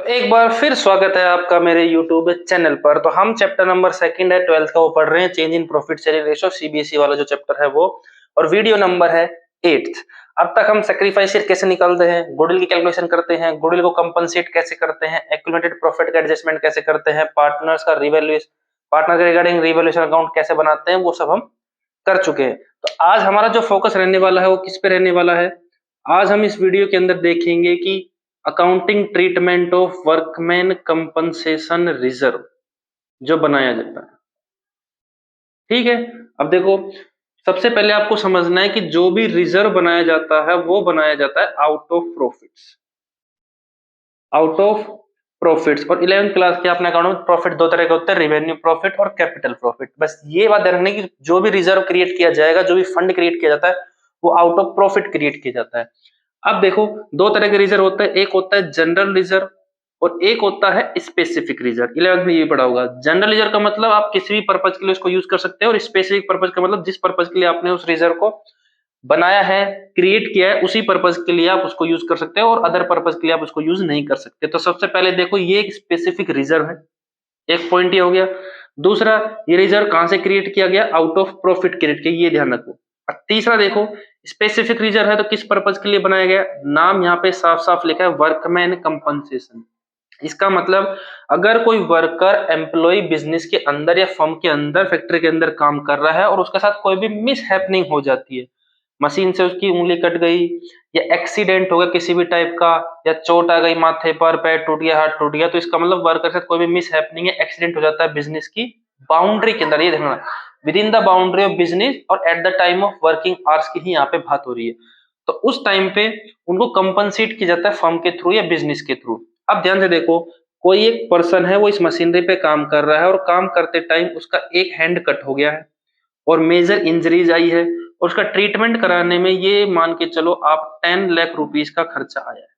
तो एक बार फिर स्वागत है आपका मेरे YouTube चैनल पर। तो हम चैप्टर नंबर सेकंड है 12th का वो पढ़ रहे हैं, change in profit sharing ratio CBSE वाला जो चैप्टर है वो, और वीडियो नंबर है 8th। अब तक हम सैक्रिफाइस कैसे निकालते हैं, गुडविल की कैलकुलेशन करते हैं, गुडविल को कंपनसेट कैसे करते हैं, एक्यूमुलेटेड प्रॉफिट का एडजस्टमेंट कैसे करते हैं, पार्टनर्स का रिवैल्यूएशन, पार्टनर के रिगार्डिंग रिवैल्यूएशन अकाउंट कैसे बनाते हैं, वो सब हम कर चुके हैं। तो आज हमारा जो फोकस रहने वाला है वो किस पे रहने वाला है। आज हम इस वीडियो के अंदर देखेंगे कि accounting treatment of workman compensation reserve जो बनाया जाता है। ठीक है, अब देखो, सबसे पहले आपको समझना है कि जो भी रिजर्व बनाया जाता है वो बनाया जाता है out of profits, out of profits. और 11th क्लास के अपने अकाउंट में प्रॉफिट दो तरह के होते हैं, रेवेन्यू प्रॉफिट और कैपिटल प्रॉफिट। बस ये बात ध्यान रखना कि जो भी रिजर्व क्रिएट किया जाएगा, जो भी फंड क्रिएट किया जाता है, वो आउट ऑफ प्रॉफिट क्रिएट किया जाता है। अब देखो, दो तरह के रिजर्व होता है, एक होता है जनरल रिजर्व और एक होता है स्पेसिफिक रिजर्व। 11th में ये पढ़ा होगा। जनरल रिजर्व का मतलब आप किसी भी पर्पज के लिए उसको यूज कर सकते हैं, और स्पेसिफिक पर्पज का मतलब जिस पर्पज के लिए आपने उस रिजर्व को बनाया है, क्रिएट किया है, उसी पर्पज के लिए आप उसको यूज कर सकते हो, और अदर पर्पज के लिए आप उसको यूज नहीं कर सकते। तो सबसे पहले देखो, ये एक स्पेसिफिक रिजर्व है, एक पॉइंट ये हो गया। दूसरा, ये रिजर्व कहां से क्रिएट किया गया, आउट ऑफ प्रॉफिट क्रिएट किया, ये ध्यान रखो। और तीसरा देखो, स्पेसिफिक रिजर्व है तो किस पर्पज के लिए बनाया गया, नाम यहाँ पे साफ साफ लिखा है, वर्कमैन कंपनसेशन। इसका मतलब अगर कोई वर्कर एम्प्लॉय बिजनेस के अंदर या फर्म के अंदर, फैक्ट्री के अंदर काम कर रहा है और उसके साथ कोई भी मिस हैपनिंग हो जाती है, मशीन से उसकी उंगली कट गई, या एक्सीडेंट हो गया किसी भी टाइप का, या चोट आ गई माथे पर, पैर टूट गया, हाथ टूट गया, तो इसका मतलब वर्कर के साथ कोई भी मिस हैपनिंग है, एक्सीडेंट हो जाता है बिजनेस की बाउंड्री के अंदर, ये देखना, within the boundary of business और at the time of working hours की ही यहाँ पे बात हो रही है। तो उस टाइम पे उनको कंपनसेट किया जाता है फर्म के थ्रू या बिजनेस के थ्रू। अब ध्यान से देखो, कोई एक पर्सन है, वो इस मशीनरी पे काम कर रहा है और काम करते टाइम उसका एक हैंड कट हो गया है और मेजर इंजरीज आई है, और उसका ट्रीटमेंट कराने में ये मान के चलो आप 10 लाख रुपीस का खर्चा आया है।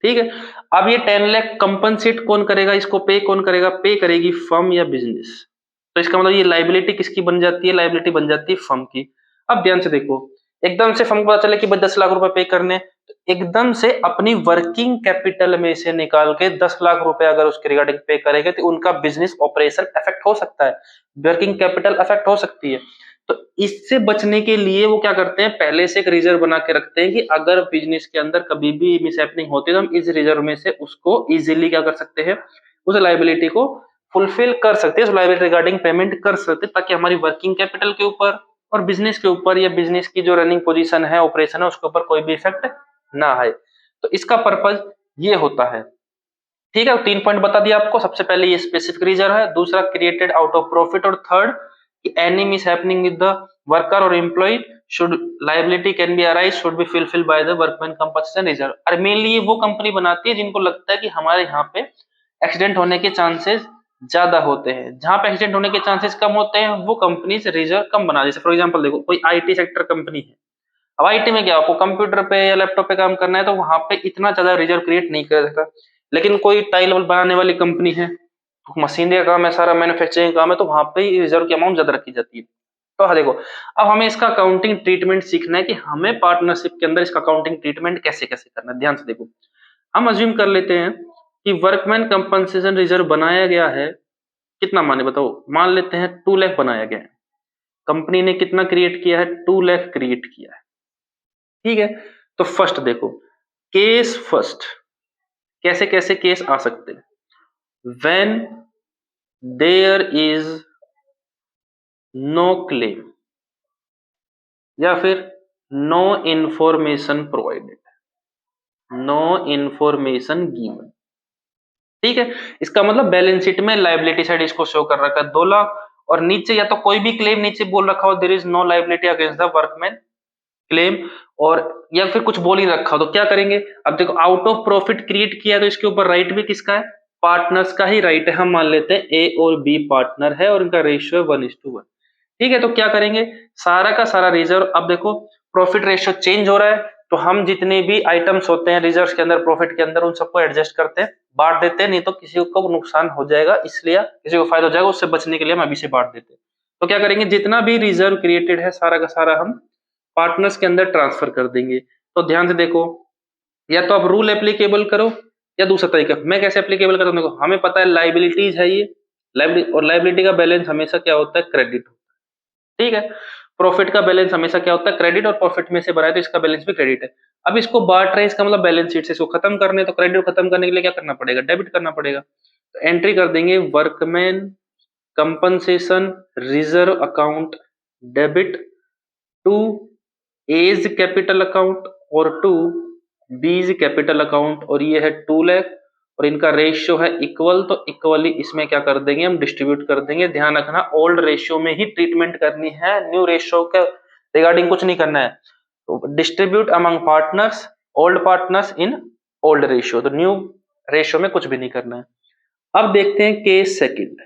ठीक है, अब ये 10 लाख कंपनसेट कौन करेगा, इसको पे कौन करेगा, पे करेगी फर्म या बिजनेस। तो इसका मतलब ये लाइबिलिटी किसकी बन जाती है, लाइबिलिटी बन जाती है फर्म की। अब ध्यान से देखो, एकदम से फर्म को पता चले कि 10 लाख रुपए पे करने, तो एकदम से अपनी वर्किंग कैपिटल में से निकाल के 10 लाख रुपए अगर उसके रिगार्डिंग पे करेंगे तो उनका बिजनेस ऑपरेशन अफेक्ट हो सकता है, वर्किंग कैपिटल अफेक्ट हो सकती है। तो इससे बचने के लिए वो क्या करते हैं, पहले से एक रिजर्व बना के रखते हैं कि अगर बिजनेस के अंदर कभी भी मिसहैपनिंग होती है तो हम इस रिजर्व में से उसको इजीली क्या कर सकते हैं, उस लायबिलिटी को फुलफिल कर सकते हैं, उस लायबिलिटी रिगार्डिंग पेमेंट कर सकते हैं, ताकि हमारी वर्किंग कैपिटल के ऊपर और बिजनेस के ऊपर या बिजनेस की जो रनिंग पोजीशन है, ऑपरेशन है, उसके ऊपर कोई भी इफेक्ट ना आए। तो इसका पर्पज ये होता है। ठीक है, 3 पॉइंट बता दिया आपको। सबसे पहले ये स्पेसिफिक रिजर्व है, दूसरा क्रिएटेड आउट ऑफ प्रॉफिट, और third any mishappening with the worker और employ should liability can be arise should be fulfilled by the workman compensation reserve. और मेनली ये वो कंपनी बनाती है जिनको लगता है कि हमारे यहाँ पे एक्सीडेंट होने के चांसेस ज्यादा होते हैं। जहां पे एक्सीडेंट होने के चांसेस कम होते हैं वो कंपनीज रिजर्व कम बना, जैसे फॉर एग्जांपल देखो, कोई आईटी सेक्टर कंपनी है। अब आईटी में क्या, आपको कंप्यूटर पे या लैपटॉप पे काम करना है तो वहां पे इतना ज्यादा रिजर्व क्रिएट नहीं कर सकता। लेकिन कोई टाइल बनाने वाली कंपनी है, मशीनरी का काम है, सारा मैन्युफैक्चरिंग काम है, तो वहां पे रिजर्व की अमाउंट ज्यादा रखी जाती है। तो हाँ देखो, अब हमें इसका अकाउंटिंग ट्रीटमेंट सीखना है कि हमें पार्टनरशिप के अंदर इसका अकाउंटिंग ट्रीटमेंट कैसे कैसे करना है। ध्यान से देखो, हम अज्यूम कर लेते हैं कि वर्कमैन कंपनसेशन रिजर्व बनाया गया है, कितना माने बताओ, मान लेते हैं 2 लाख बनाया गया है। कंपनी ने कितना क्रिएट किया है, 2 लाख क्रिएट किया है। ठीक है, तो फर्स्ट देखो, केस फर्स्ट, कैसे कैसे केस आ सकते हैं, when there is no claim या फिर no information provided, no information given. ठीक है, इसका मतलब बैलेंस शीट में लायबिलिटी साइड इसको शो कर रखा है 2 लाख, और नीचे या तो कोई भी क्लेम नीचे बोल रखा हो, there is no liability against the workman claim, और या फिर कुछ बोल ही रखा हो, तो क्या करेंगे। अब देखो, आउट ऑफ प्रॉफिट क्रिएट किया तो इसके ऊपर राइट भी किसका है, पार्टनर्स का ही राइट है। हम मान लेते हैं ए और बी पार्टनर है और इनका रेशियो है 1:1। ठीक है, तो क्या करेंगे, सारा का सारा रिजर्व, अब देखो प्रॉफिट रेशियो चेंज हो रहा है, तो हम जितने भी आइटम्स होते हैं रिजर्व के अंदर, प्रॉफिट के अंदर, उन सबको एडजस्ट करते हैं, बांट देते हैं, नहीं तो किसी को नुकसान हो जाएगा, इसलिए किसी को फायदा हो जाएगा, उससे बचने के लिए हम अभी से बांट देते हैं। तो क्या करेंगे, जितना भी रिजर्व क्रिएटेड है सारा का सारा हम पार्टनर्स के अंदर ट्रांसफर कर देंगे। तो ध्यान से देखो, या तो आप रूल एप्लीकेबल करो या दूसरा तरीका मैं कैसे एप्लीकेबल करता हूँ, देखो हमें पता है लाइबिलिटीज है ये, लाइबिलिटी, और लाइबिलिटी का बैलेंस हमेशा क्या होता है, क्रेडिट। ठीक है, प्रॉफिट का बैलेंस हमेशा क्या होता है, क्रेडिट, और प्रॉफिट में से बनाए तो इसका बैलेंस भी क्रेडिट है। अब इसको बांट रहे हैं, इसका मतलब बैलेंस शीट से इसको खत्म करने, तो क्रेडिट खत्म करने के लिए क्या करना पड़ेगा, डेबिट करना पड़ेगा। तो एंट्री कर देंगे workman compensation reserve account debit to A's capital account और टू बीज कैपिटल अकाउंट, और ये है 2 लाख, और इनका रेशियो है इक्वल, तो इक्वली इसमें क्या कर देंगे हम, डिस्ट्रीब्यूट कर देंगे। ध्यान रखना ओल्ड रेशियो में ही ट्रीटमेंट करनी है, न्यू रेशियो के रिगार्डिंग कुछ नहीं करना है। तो distribute among partners, old partners in old ratio, तो न्यू रेशियो में कुछ भी नहीं करना है। अब देखते हैं केस सेकंड।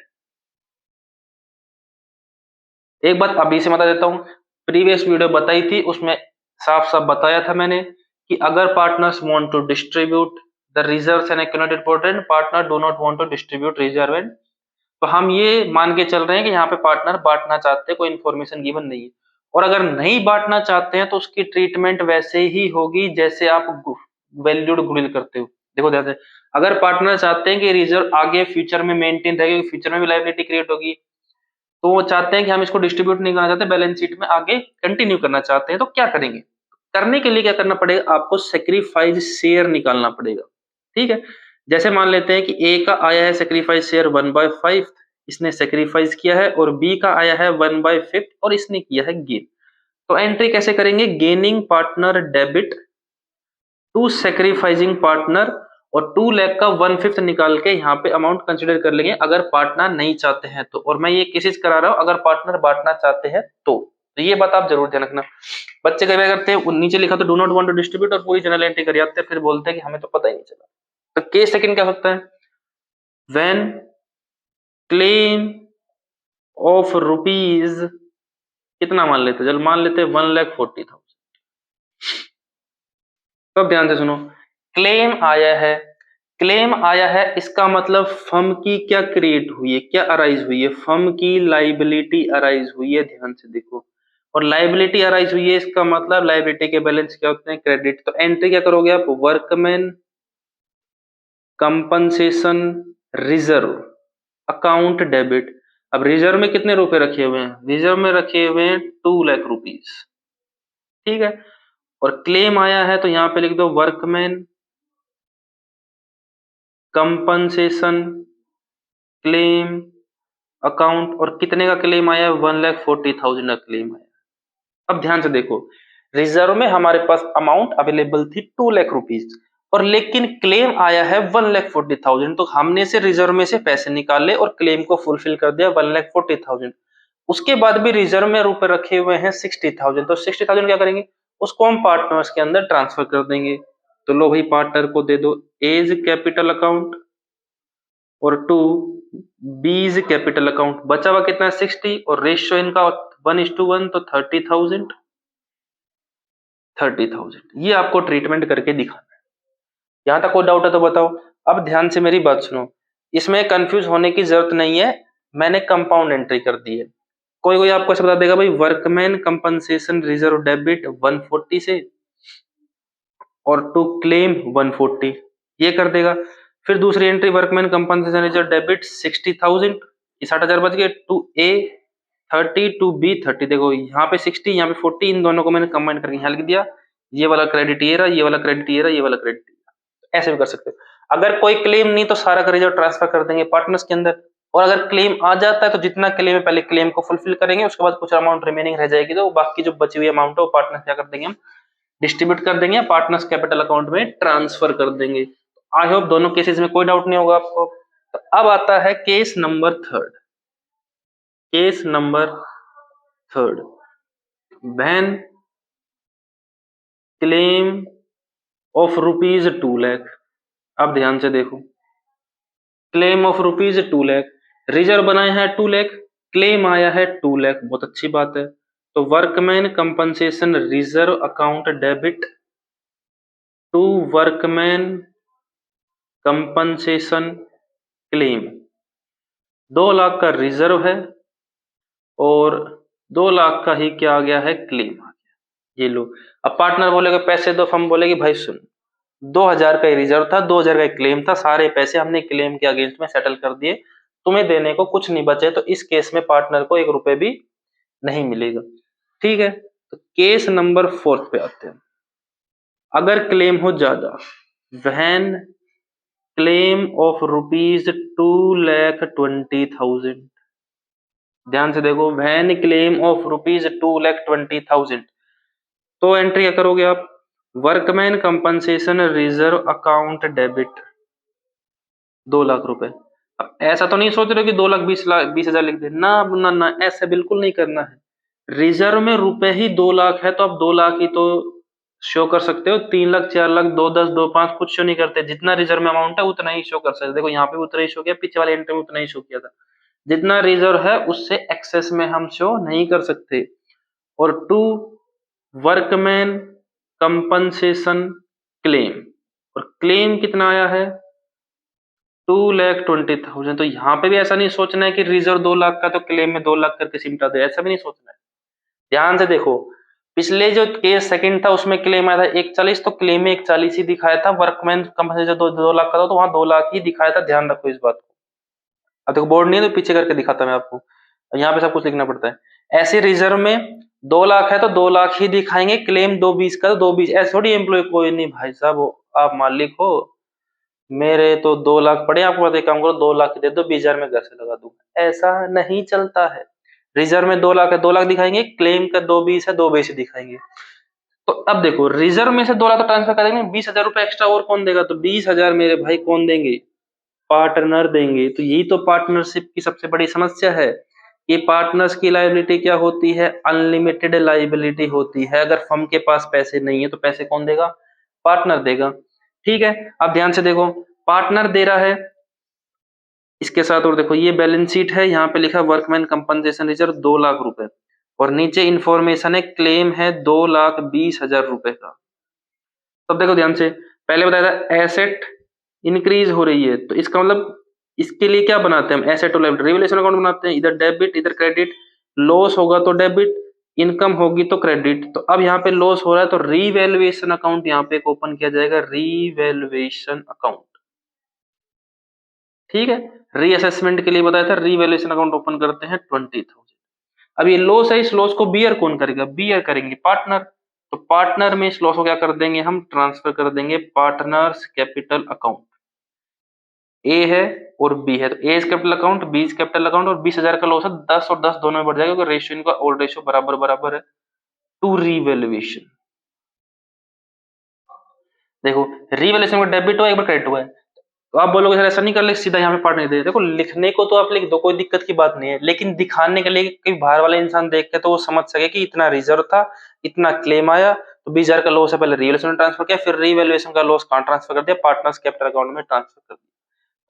एक बात अभी से बता देता हूं, प्रीवियस वीडियो बताई थी उसमें साफ साफ बताया था मैंने कि अगर partners want to distribute the reserves and accumulated dividend, partner do not want to distribute reserve and, तो हम ये मान के चल रहे हैं कि यहाँ पे पार्टनर बांटना चाहते हैं, कोई इन्फॉर्मेशन गिवन नहीं है। और अगर नहीं बांटना चाहते हैं तो उसकी ट्रीटमेंट वैसे ही होगी जैसे आप वैल्यूड गुडविल करते हो। देखो ध्यान से, अगर पार्टनर चाहते हैं कि रिजर्व आगे फ्यूचर में मेंटेन रहेगी, फ्यूचर में भी लायबिलिटी क्रिएट होगी, तो वो चाहते हैं कि हम इसको डिस्ट्रीब्यूट नहीं करना चाहते, बैलेंस शीट में आगे कंटिन्यू करना चाहते हैं, तो क्या करेंगे, करने के लिए क्या करना पड़ेगा, आपको सेक्रीफाइस शेयर निकालना पड़ेगा। ठीक है, जैसे मान लेते हैं कि ए का आया है सेक्रीफाइस शेयर 1/5, इसने सेक्रीफाइस किया है, और बी का आया है 1/5 और इसने किया है गेन। तो एंट्री कैसे करेंगे, gaining partner debit to sacrificing partner, और 2 लाख का 1/5 निकाल के यहाँ पे अमाउंट कंसिडर कर लेंगे अगर पार्टनर नहीं चाहते हैं तो। और मैं ये केसेस करा रहा हूँ अगर पार्टनर बांटना चाहते हैं तो ये बात आप जरूर ध्यान रखना। बच्चे कई बार करते हैं नीचे लिखा तो do not want to distribute और पूरी जनरल एंट्री कर आते हैं, फिर बोलते हैं कि हमें तो पता ही नहीं चला। तो केस सेकंड क्या होता है, व्हेन क्लेम ऑफ रुपीज, कितना मान लेते हैं, चल मान लेते हैं 1,40,000। तो अब ध्यान से सुनो, क्लेम आया है, क्लेम आया है इसका मतलब फर्म की क्या क्रिएट हुई है, क्या अराइज हुई है, फर्म की लाइबिलिटी अराइज हुई है। ध्यान से देखो, और लाइबिलिटी अराइज हुई है इसका मतलब लाइबिलिटी के बैलेंस क्या होते हैं, क्रेडिट। तो एंट्री क्या करोगे आप, workman compensation reserve account debit. अब रिजर्व में कितने रुपए रखे हुए हैं, रिजर्व में रखे हुए हैं 2 लाख रुपीज। ठीक है, और क्लेम आया है तो यहां पे लिख दो वर्कमैन कंपनसेशन क्लेम अकाउंट, और कितने का क्लेम आया, 1,40,000 का क्लेम आया। अब ध्यान से देखो, रिजर्व में हमारे पास अमाउंट अवेलेबल थी 2 लाख रुपीज, और लेकिन क्लेम आया है 1,40,000, तो हमने से रिजर्व में से पैसे निकाले और क्लेम को फुलफिल कर दिया 1,40,000। उसके बाद भी रिजर्व में रुपए रखे हुए हैं 60,000, तो 60,000 क्या करेंगे, उसको हम पार्टनर्स के अंदर ट्रांसफर कर देंगे। तो लो भाई पार्टनर को दे दो एज कैपिटल अकाउंट और टू बीज कैपिटल अकाउंट। बचा हुआ कितना है 60, और रेशियो इनका 1:1, तो 30,000 ये आपको ट्रीटमेंट करके दिखाना है। यहां तक कोई डाउट है तो बताओ। अब ध्यान से मेरी बात सुनो, इसमें कंफ्यूज होने की जरूरत नहीं है, मैंने कंपाउंड एंट्री कर दी है। कोई कोई आपको ऐसा बता देगा भाई वर्कमैन कंपनसेशन रिजर्व डेबिट 140 से और टू क्लेम 140, ये कर देगा। फिर दूसरी entry workman compensation reserve debit 60,000, ये 60,000 बच गए, टू ए 30 टू बी 30। देखो यहाँ पे 60 यहाँ पे 40, इन दोनों को मैंने कंबाइन करके यहाँ लिख दिया, ये वाला क्रेडिट ये रहा, ये वाला क्रेडिट ये रहा, ये वाला क्रेडिट, ऐसे भी कर सकते हो। अगर कोई क्लेम नहीं तो सारा का रिजर्व ट्रांसफर कर देंगे पार्टनर्स के अंदर, और अगर क्लेम आ जाता है तो जितना क्लेम है पहले क्लेम को फुलफिल करेंगे, उसके बाद कुछ अमाउंट रिमेनिंग रह जाएगी तो बाकी जो बची हुई अमाउंट है वो पार्टनर्स क्या कर देंगे, हम डिस्ट्रीब्यूट कर देंगे, पार्टनर्स कैपिटल अकाउंट में ट्रांसफर कर देंगे। आई होप दोनों केसेस में कोई डाउट नहीं होगा आपको। तो अब आता है case number third. Case number third, when claim of rupees 2 lakh. अब ध्यान से देखो, claim of rupees 2 lakh, reserve बनाए हैं 2 लाख, क्लेम आया है 2 लाख, बहुत अच्छी बात है। तो workman compensation reserve account debit to workman compensation claim, 2 lakh का रिजर्व है और 2 लाख का ही क्या आ गया है, क्लेम आ गया। ये लो, अब पार्टनर बोलेगा पैसे दो, फर्म बोलेगी भाई सुन 2000 का रिजर्व था, 2000 का क्लेम था, सारे पैसे हमने क्लेम के अगेंस्ट में सेटल कर दिए, तुम्हें देने को कुछ नहीं बचे, तो इस केस में पार्टनर को 1 रुपए भी नहीं मिलेगा। ठीक है, तो केस नंबर 4 पे आते हैं। अगर क्लेम हो ज्यादा, व्हेन क्लेम ऑफ ₹2,20,000, ध्यान से देखो, व्हेन क्लेम ऑफ ₹2,20,000, तो एंट्री क्या करोगे आप, workman compensation reserve account debit 2 lakh रुपए। अब ऐसा तो नहीं सोच रहे हो कि 2,20,20,000 लिख दे, ना ना ना, ऐसा बिल्कुल नहीं करना है। रिजर्व में रुपए ही 2 लाख है, तो आप 2 लाख ही तो शो कर सकते हो। 3 लाख, 4 लाख, 2, 10, 2, 5 कुछ शो नहीं करते। जितना रिजर्व में अमाउंट है उतना ही शो कर सकते। देखो यहाँ पे उतना ही शो किया, पीछे वाले एंट्री में उतना ही शो किया था। जितना रिजर्व है उससे एक्सेस में हम शो नहीं कर सकते। और 2, वर्कमैन कंपनसेशन क्लेम, और क्लेम कितना आया है 2,20,000। तो यहाँ पे भी ऐसा नहीं सोचना है कि रिजर्व 2 लाख का तो क्लेम में 2 लाख करके सिमटा दे, ऐसा भी नहीं सोचना है। ध्यान से देखो, पिछले जो केस सेकंड था उसमें क्लेम आया था 1,40, तो क्लेम में 1,40 ही दिखाया था। वर्कमैन कंपनसेशन जो 2 लाख का था, तो वहां 2 लाख ही दिखाया था। ध्यान रखो इस बात को। अब देखो बोर्ड नहीं है तो पीछे करके दिखाता मैं आपको, यहाँ पे सब कुछ लिखना पड़ता है। ऐसे रिजर्व में 2 लाख है तो 2 लाख ही दिखाएंगे, क्लेम 2,20 का तो 2,20। ऐसे थोड़ी एम्प्लॉय, कोई नहीं भाई साहब, आप मालिक हो, मेरे तो 2 लाख पड़े, आपको पता, एक काम करो 2 लाख दे दो, 20,000 में घर से लगा दूंगा। ऐसा नहीं चलता है। रिजर्व में 2 लाख है, 2 लाख दिखाएंगे, क्लेम का 2,20 है, 2,20 दिखाएंगे। तो अब देखो, रिजर्व में से 2 लाख तो ट्रांसफर कर देंगे, 20,000 रुपए एक्स्ट्रा और कौन देगा, तो 20,000 मेरे भाई कौन देंगे, पार्टनर देंगे। तो यही तो पार्टनरशिप की सबसे बड़ी समस्या है कि पार्टनर्स की लायबिलिटी क्या होती है, अनलिमिटेड लायबिलिटी होती है। अगर फर्म के पास पैसे नहीं है तो पैसे कौन देगा, पार्टनर देगा। ठीक है, अब ध्यान से देखो, पार्टनर दे रहा है इसके साथ, और देखो ये बैलेंस शीट है, यहाँ पे लिखा वर्कमैन कंपनसेशन रिजर्व 2 लाख रुपए, और नीचे इंफॉर्मेशन है क्लेम है 2,20,000 रुपए का। तब देखो ध्यान से, पहले बताया था एसेट इंक्रीज हो रही है, तो इसका मतलब इसके लिए क्या बनाते हैं हम, एसेट और लायबिलिटी रिवैल्यूएशन अकाउंट बनाते हैं, इधर डेबिट इधर क्रेडिट। लॉस होगा तो डेबिट, इनकम होगी तो क्रेडिट। तो अब यहाँ पे लॉस हो रहा है तो रीवैल्यूएशन अकाउंट यहाँ पे ओपन किया जाएगा, रीवैल्यूएशन अकाउंट। ठीक है, रीअसेसमेंट के लिए बताया था, रीवैल्यूएशन अकाउंट ओपन करते हैं 20,000। अब ये लॉस है, इस लॉस को बियर कौन करेगा, बियर करेंगे पार्टनर। तो पार्टनर में इस लॉस को क्या कर देंगे, हम ट्रांसफर कर देंगे पार्टनर्स कैपिटल अकाउंट। ए है और बी है, तो A is capital account, B is capital account, और 20,000 का लॉस है, 10 और 10 दोनों में बढ़ जाएगा क्योंकि रेशियो इनका ओल्ड रेशियो बराबर बराबर है। टू रीवैल्यूएशन, देखो रीवैल्यूएशन में डेबिट हुआ, एक बार क्रेडिट हुआ है। तो आप बोलोगे सर ऐसा नहीं कर ले, सीधा यहाँ पे पार्ट नहीं दे। देखो लिखने को तो आप लिख दो, कोई दिक्कत की बात नहीं है, लेकिन दिखाने के लिए कि बाहर वाला इंसान देख के तो वो समझ सके कि इतना रिजर्व था, इतना क्लेम आया, तो 20,000 का लॉस है, पहले रीवैल्यूएशन में ट्रांसफर किया, फिर रीवैल्यूएशन का लॉस कहाँ ट्रांसफर कर दिया, पार्टनर्स कैपिटल अकाउंट में ट्रांसफर कर दिया।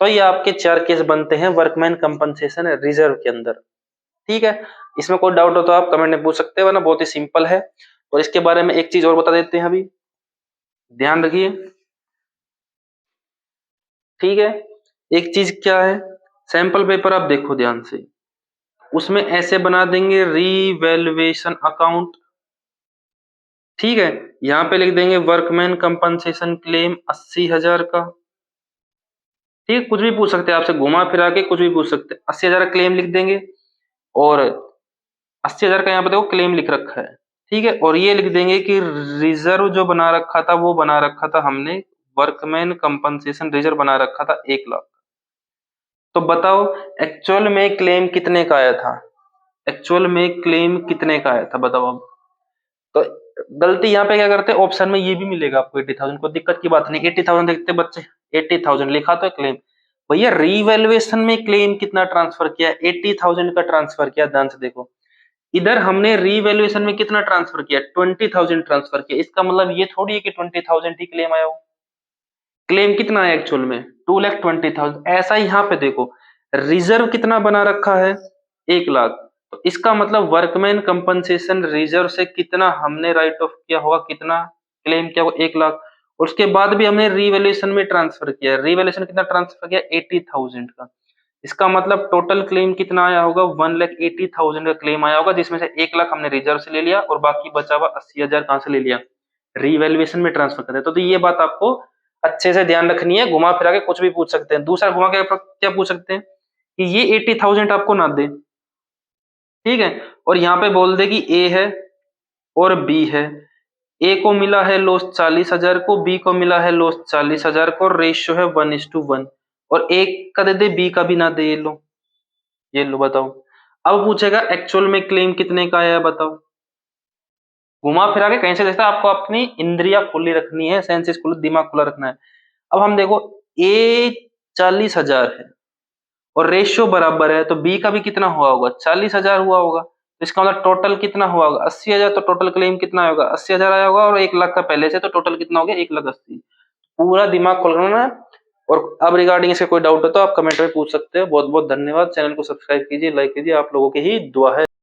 तो ये आपके 4 केस बनते हैं वर्कमैन कंपनसेशन रिजर्व के अंदर। ठीक है, इसमें कोई डाउट हो तो आप कमेंट में पूछ सकते हो, वरना बहुत ही सिंपल है। और इसके बारे में एक चीज और बता देते हैं अभी, ध्यान रखिए। ठीक है, एक चीज क्या है, सैंपल पेपर आप देखो ध्यान से, उसमें ऐसे बना देंगे रीवैल्यूएशन अकाउंट। ठीक है, यहाँ पे लिख देंगे वर्कमैन कंपनसेशन क्लेम 80,000 का। ठीक, कुछ भी पूछ सकते हैं आपसे, घुमा फिरा के कुछ भी पूछ सकते हैं। 80,000 का क्लेम लिख देंगे, और 80,000 का यहाँ पे देखो क्लेम लिख रखा है। ठीक है, और ये लिख देंगे कि रिजर्व जो बना रखा था वो बना रखा था हमने, वर्कमैन कंपनसेशन रिजर्व बना रखा था 1 लाख। तो बताओ एक्चुअल में क्लेम कितने का आया था, एक्चुअल में क्लेम कितने का आया था बताओ अब। तो गलती यहाँ पे क्या करते हैं, ऑप्शन में ये भी मिलेगा आपको 80,000, को दिक्कत की बात नहीं, 80,000 देखते बच्चे, 80,000 लिखा तो क्लेम, भैया रीवैल्यूएशन में क्लेम कितना ट्रांसफर किया, 80,000 का ट्रांसफर किया। ध्यान से देखो, इधर हमने रीवैल्यूएशन में कितना ट्रांसफर किया, 20,000 ट्रांसफर किया। इसका मतलब ये थोड़ी है कि 20,000 ही क्लेम आया हो, क्लेम कितना है एक्चुअल में 2,20,000। ऐसा ही यहाँ पे देखो, रिजर्व कितना बना रखा है 1 लाख, तो इसका मतलब वर्कमैन कंपनसेशन रिजर्व से कितना हमने राइट ऑफ किया होगा, कितना क्लेम किया होगा 1 लाख। और उसके बाद भी हमने रीवैल्यूएशन में ट्रांसफर किया, रीवैल्यूएशन कितना ट्रांसफर किया 80,000 का। इसका मतलब टोटल क्लेम कितना आया होगा 1,80,000 का क्लेम आया होगा, जिसमें से 1 लाख हमने रिजर्व से ले लिया और बाकी बचा हुआ 80,000 कहां से ले लिया, रीवैल्यूएशन में ट्रांसफर कर दिया। तो ये बात आपको अच्छे से ध्यान रखनी है, घुमा फिरा के कुछ भी पूछ सकते हैं। दूसरा घुमा के क्या पूछ सकते हैं कि ये 80,000 आपको ना दे, ठीक है, और यहाँ पे बोल दे कि ए है और बी है। ए को मिला है लॉस 40,000 को, बी को मिला है लॉस 40,000 को, रेशियो है 1:1, और एक का दे दे, बी का भी ना दे। ये लो बताओ। अब पूछेगा एक्चुअल में क्लेम कितने का आया बताओ। घुमा फिरा के कहीं से देखता है, आपको अपनी इंद्रिया खुली रखनी है, सेंसेस खुले, दिमाग खुला रखना है। अब हम देखो, ए 40,000 है और रेशियो बराबर है, तो बी का भी कितना हुआ होगा, 40,000 हुआ होगा। तो इसका मतलब टोटल कितना हुआ होगा, 80,000। तो टोटल क्लेम कितना होगा, 80,000 आया होगा, और 1 लाख का पहले से, तो टोटल कितना हो गया, 1,80,000। पूरा दिमाग खोलना है। और अब रिगार्डिंग इसका कोई डाउट है तो आप कमेंट में पूछ सकते हो। बहुत बहुत धन्यवाद। चैनल को सब्सक्राइब कीजिए, लाइक कीजिए, आप लोगों की ही दुआ है।